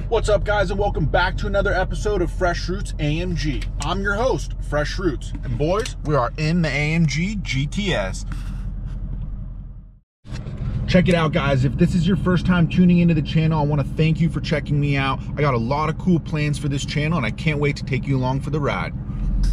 What's up, guys, and welcome back to another episode of Fresh Roots AMG. I'm your host, Fresh Roots, and boys, we are in the AMG GTS. Check it out, guys. If this is your first time tuning into the channel, I want to thank you for checking me out. I got a lot of cool plans for this channel, and I can't wait to take you along for the ride.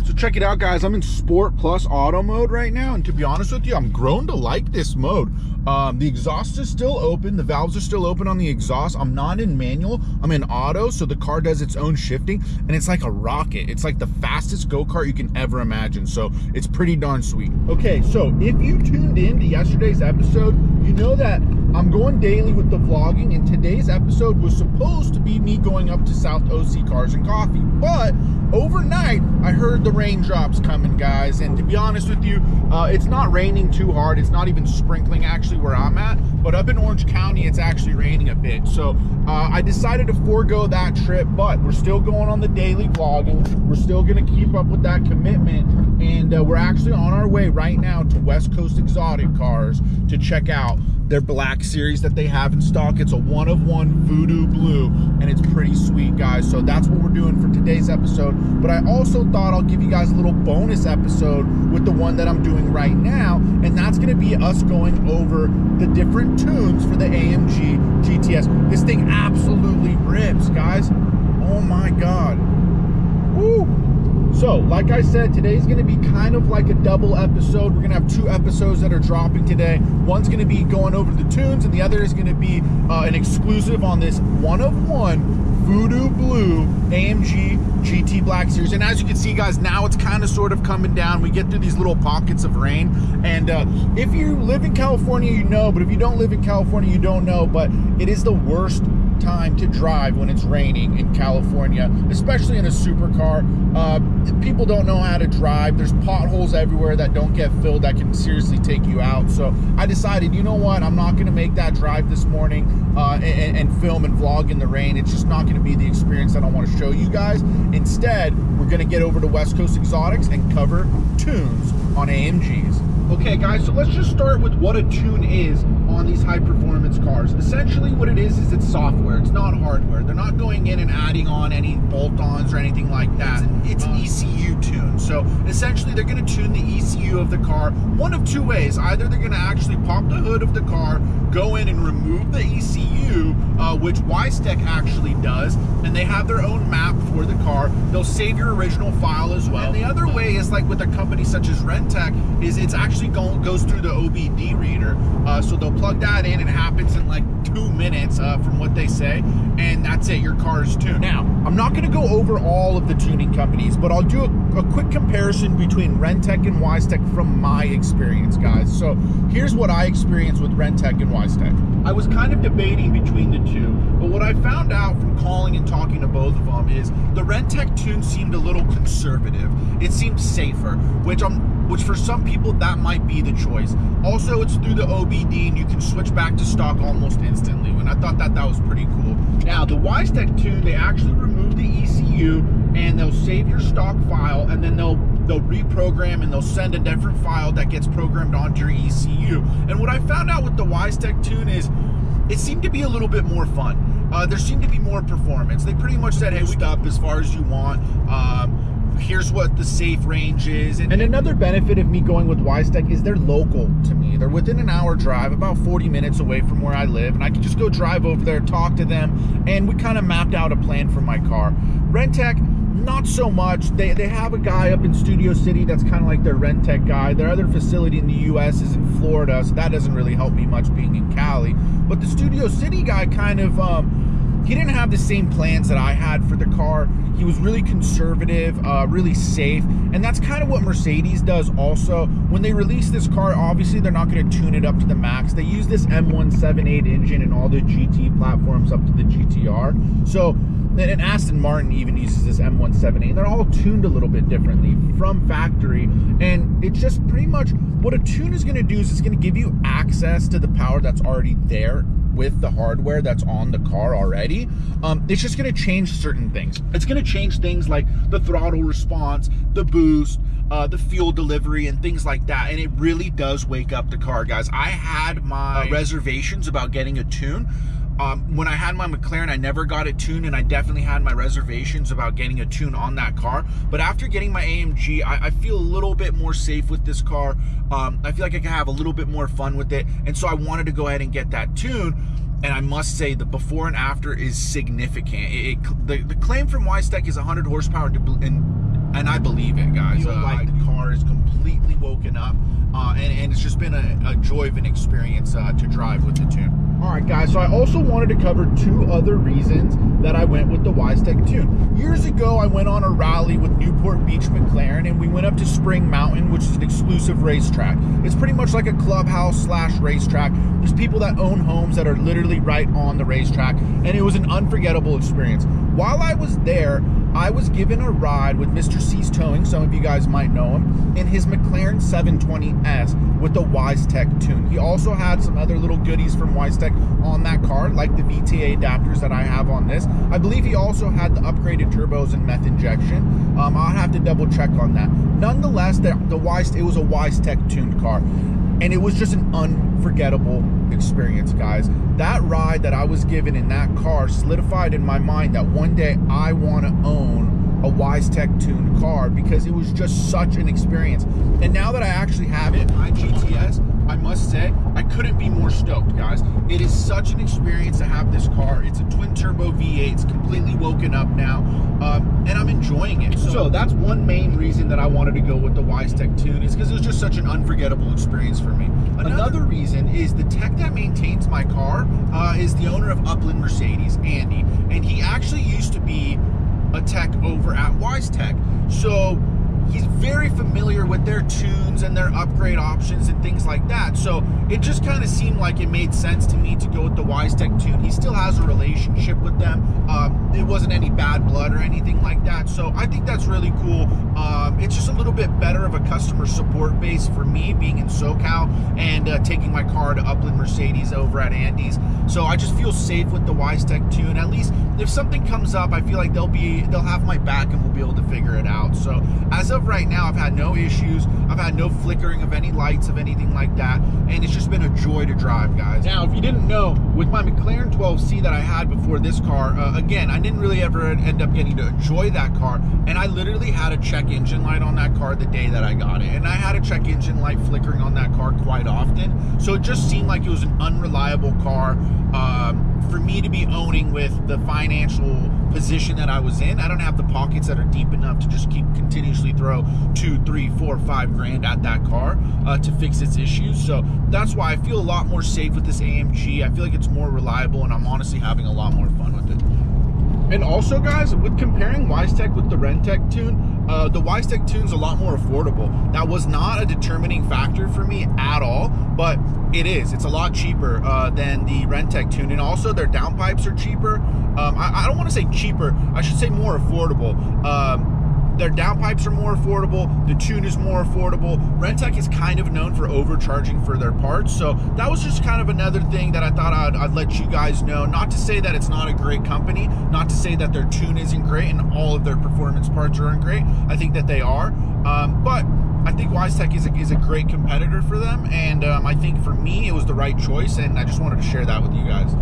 So check it out, guys. I'm in Sport Plus Auto mode right now, and to be honest with you, I'm grown to like this mode. The exhaust is still open. The valves are still open on the exhaust. I'm not in manual. I'm in auto, so the car does its own shifting, and it's like a rocket. It's like the fastest go-kart you can ever imagine, so it's pretty darn sweet. Okay, so if you tuned in to yesterday's episode, you know that I'm going daily with the vlogging, and today's episode was supposed to be me going up to South OC Cars and Coffee, but overnight, I heard the raindrops coming, guys, and to be honest with you, it's not raining too hard. It's not even sprinkling actually where I'm at, but up in Orange County, it's actually raining a bit. So I decided to forego that trip, but we're still going on the daily vlogging. We're still gonna keep up with that commitment, and we're actually on our way right now to West Coast Exotic Cars to check out their black series that they have in stock. It's a one-of-one Voodoo Blue, and it's pretty sweet, guys. So that's what we're doing for today's episode. But I also thought I'll give you guys a little bonus episode with the one that I'm doing right now, and that's gonna be us going over the different tunes for the AMG GTS. This thing absolutely rips, guys. Oh my God. Woo! So, like I said, today's going to be kind of like a double episode. We're going to have two episodes that are dropping today. One's going to be going over the tunes, and the other is going to be an exclusive on this one-of-one Voodoo Blue AMG GT Black Series. And as you can see, guys, now it's kind of sort of coming down. We get through these little pockets of rain. And if you live in California, you know, but if you don't live in California, you don't know. But it is the worst time to drive when it's raining in California, especially in a supercar. People don't know how to drive. There's potholes everywhere that don't get filled that can seriously take you out. So I decided, you know what, I'm not going to make that drive this morning and film and vlog in the rain. It's just not going to be the experience that I want to show you guys. Instead, we're going to get over to West Coast Exotics and cover tunes on AMGs. Okay, guys, so let's just start with what a tune is on these high-performance cars. Essentially, what it is it's software. It's not hardware. They're not going in and adding on any bolt-ons or anything like that. It's an ECU tune. So, essentially, they're going to tune the ECU of the car one of two ways. Either they're going to actually pop the hood of the car, go in and remove the ECU, which Weistec actually does, and they have their own map for the car. They'll save your original file as well. And the other way is like with a company such as Renntech, is it's actually goes through the OBD reader. So they'll plug that in, and it happens in like 2 minutes from what they say, and that's it, your car is tuned. Now, I'm not going to go over all of the tuning companies, but I'll do a quick comparison between Renntech and Weistec from my experience, guys. So here's what I experienced with Renntech and Weistec. I was kind of debating between the two, but what I found out from calling and talking to both of them is the Renntech tune seemed a little conservative. It seemed safer, which for some people that might be the choice. Also, it's through the OBD, and you can switch back to stock almost instantly, and I thought that was pretty cool. Now, the Weistec tune, they actually remove the ECU, and they'll save your stock file, and then they'll reprogram, and they'll send a different file that gets programmed onto your ECU. And what I found out with the Weistec tune is it seemed to be a little bit more fun. There seemed to be more performance. They pretty much said, hey, we stop as far as you want. Here's what the safe range is. And another benefit of me going with Weistec is they're local to me. They're within an hour drive, about 40 minutes away from where I live, and I can just go drive over there, talk to them, and we kind of mapped out a plan for my car. Renntech, not so much. They have a guy up in Studio City that's kind of like their Renntech guy. Their other facility in the US is in Florida, so that doesn't really help me much being in Cali. But the Studio City guy kind of, he didn't have the same plans that I had for the car. He was really conservative, really safe, and that's kind of what Mercedes does also. When they release this car, obviously they're not going to tune it up to the max. They use this M178 engine in all the GT platforms up to the GTR. So, and Aston Martin even uses this M178. They're all tuned a little bit differently from factory, and it's just pretty much what a tune is going to do is it's going to give you access to the power that's already there with the hardware that's on the car already. It's just going to change certain things. It's going to change things like the throttle response, the boost, the fuel delivery, and things like that. And it really does wake up the car, guys. I had my reservations about getting a tune, When I had my McLaren, I never got it tuned, and I definitely had my reservations about getting a tune on that car. But after getting my AMG, I feel a little bit more safe with this car. I feel like I can have a little bit more fun with it, and so I wanted to go ahead and get that tune. And I must say the before and after is significant. The claim from Weistec is 100 horsepower, and I believe it, guys. Like the car is completely woken up, and it's just been a joy of an experience to drive with the tune. All right, guys, so I also wanted to cover 2 other reasons that I went with the Weistec tune. Years ago, I went on a rally with Newport Beach McLaren, and we went up to Spring Mountain, which is an exclusive racetrack. It's pretty much like a clubhouse / racetrack. There's people that own homes that are literally right on the racetrack, and it was an unforgettable experience. While I was there, I was given a ride with Mr. C's Towing, some of you guys might know him, in his McLaren 720S with the Weistec tune. He also had some other little goodies from Weistec on that car, like the VTA adapters that I have on this. I believe he also had the upgraded turbos and meth injection. I'll have to double check on that. Nonetheless, it was a Weistec tuned car, and it was just an unforgettable experience, guys. That ride that I was given in that car solidified in my mind that one day I want to own a Weistec tuned car, because it was just such an experience. And now that I actually have it, my GTS, I must say, I couldn't be more stoked, guys. It is such an experience to have this car. It's a twin turbo V8. It's completely woken up now, and I'm enjoying it. So that's one main reason that I wanted to go with the Weistec tune, is because it was just such an unforgettable experience for me. Another reason is the tech that maintains my car is the owner of Upland Mercedes, Andy, and he actually used to be a tech over at Weistec. So he's very familiar with their tunes and their upgrade options and things like that. So it just kind of seemed like it made sense to me to go with the Weistec tune. He still has a relationship with them. It wasn't any bad blood or anything like that. So I think that's really cool. It's just a little bit better of a customer support base for me, being in SoCal and taking my car to Upland Mercedes over at Andy's. So I just feel safe with the Weistec tune. At least if something comes up, I feel like they'll have my back and we'll be able to figure it out. So as of right now, I've had no issues. I've had no flickering of any lights of anything like that, and it's just been a joy to drive, guys. Now, if you didn't know, with my McLaren 12C that I had before this car, again, I didn't really ever end up getting to enjoy that car, and I literally had a check engine light on that car the day that I got it, and I had a check engine light flickering on that car quite often, so it just seemed like it was an unreliable car for me to be owning with the financial position that I was in. I don't have the pockets that are deep enough to just keep continuously throw 2, 3, 4, 5 grand at that car to fix its issues. So that's why I feel a lot more safe with this AMG. I feel like it's more reliable, and I'm honestly having a lot more fun with it. And also, guys, with comparing Weistec with the Renntech tune, the Weistec tune's a lot more affordable. That was not a determining factor for me at all, but it is. It's a lot cheaper than the Renntech tune, and also their downpipes are cheaper. I don't want to say cheaper, I should say more affordable. Their downpipes are more affordable. The tune is more affordable. Renntech is kind of known for overcharging for their parts. So that was just kind of another thing that I thought I'd let you guys know. Not to say that it's not a great company, not to say that their tune isn't great and all of their performance parts aren't great. I think that they are. But I think Weistec is a great competitor for them. And I think for me, it was the right choice. And I just wanted to share that with you guys.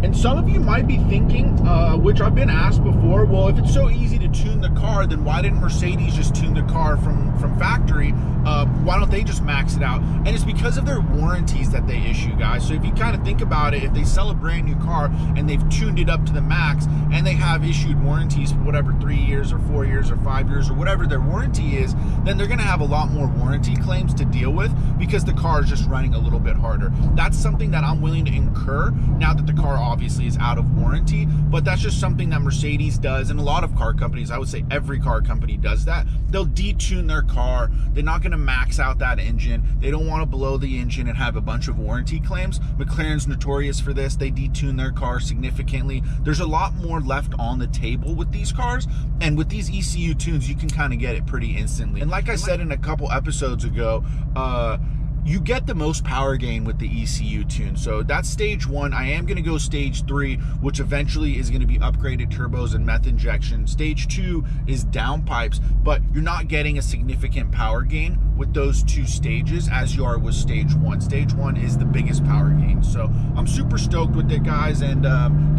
And some of you might be thinking, which I've been asked before, well, if it's so easy to tune the car, then why didn't Mercedes just tune the car from factory? Why don't they just max it out? And it's because of their warranties that they issue, guys. So if you kind of think about it, if they sell a brand new car and they've tuned it up to the max and they have issued warranties for whatever 3 years or 4 years or 5 years or whatever their warranty is, then they're going to have a lot more warranty claims to deal with because the car is just running a little bit harder. That's something that I'm willing to incur now that the car obviously is out of warranty, but that's just something that Mercedes does, and a lot of car companies, I would say every car company does that. They'll detune their car. They're not going to max out that engine. They don't want to blow the engine and have a bunch of warranty claims. McLaren's notorious for this. They detune their car significantly. There's a lot more left on the table with these cars, and with these ECU tunes, you can kind of get it pretty instantly. And like I said in a couple episodes ago, you get the most power gain with the ECU tune. So that's stage 1. I am going to go stage 3, which eventually is going to be upgraded turbos and meth injection. Stage 2 is downpipes, but you're not getting a significant power gain with those 2 stages as you are with stage 1. Stage 1 is the biggest power gain. So I'm super stoked with it, guys, and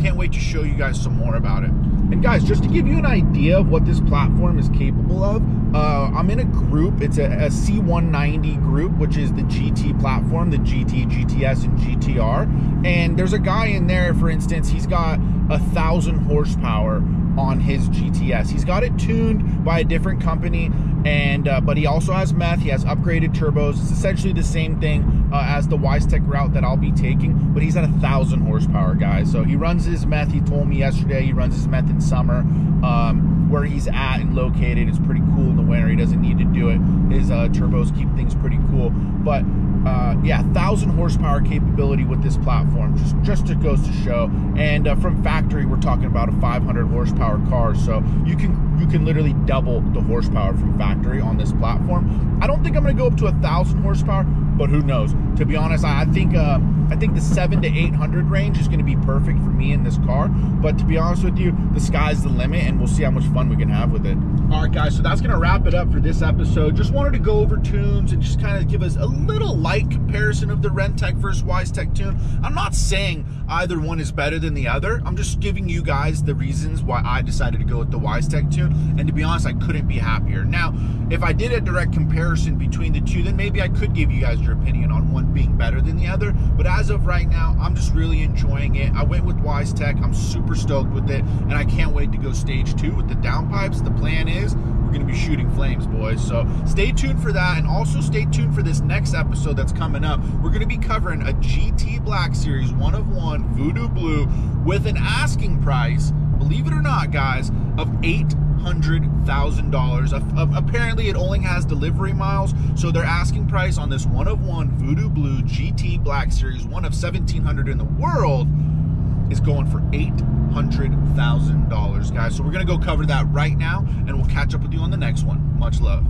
can't wait to show you guys some more about it. And guys, just to give you an idea of what this platform is capable of, I'm in a group. It's a C190 group, which is the GT platform, the GT, GTS, and GTR. And there's a guy in there, for instance, he's got 1,000 horsepower on his GTS. He's got it tuned by a different company, and but he also has meth. He has upgraded turbos. It's essentially the same thing as the Weistec route that I'll be taking, but he's at 1,000 horsepower, guys. So he runs his meth. He told me yesterday he runs his meth in summer. Where he's at and located, it's pretty cool in the winter. He doesn't need to do it. His turbos keep things pretty cool. But yeah, 1,000 horsepower capability with this platform, just it goes to show. And from factory, we're talking about a 500 horsepower car, so you can literally double the horsepower from factory on this platform. I don't think I'm going to go up to 1,000 horsepower, but who knows? To be honest, I think the 700 to 800 range is going to be perfect for me in this car. But to be honest with you, the sky's the limit, and we'll see how much fun we can have with it. All right, guys, so that's going to wrap it up for this episode. Just wanted to go over tunes and just kind of give us a little light comparison of the RENNtech versus Weistec tune. I'm not saying either one is better than the other. I'm just giving you guys the reasons why I decided to go with the Weistec tune, and to be honest, I couldn't be happier. Now, if I did a direct comparison between the two, then maybe I could give you guys your opinion on one being better than the other, but as of right now, I'm just really enjoying it. I went with Weistec. I'm super stoked with it, and I can't wait to go stage 2 with the downpipes. The plan is we're going to be shooting flames, boys, so stay tuned for that, and also stay tuned for this next episode that's coming up. We're going to be covering a GT Black Series 1 of 1 Voodoo Blue with an asking price, believe it or not, guys, of $800,000. Apparently it only has delivery miles, so their asking price on this 1 of 1 Voodoo Blue GT Black Series, 1 of 1,700 in the world, is going for $800,000, guys. So we're gonna go cover that right now, and we'll catch up with you on the next one. Much love.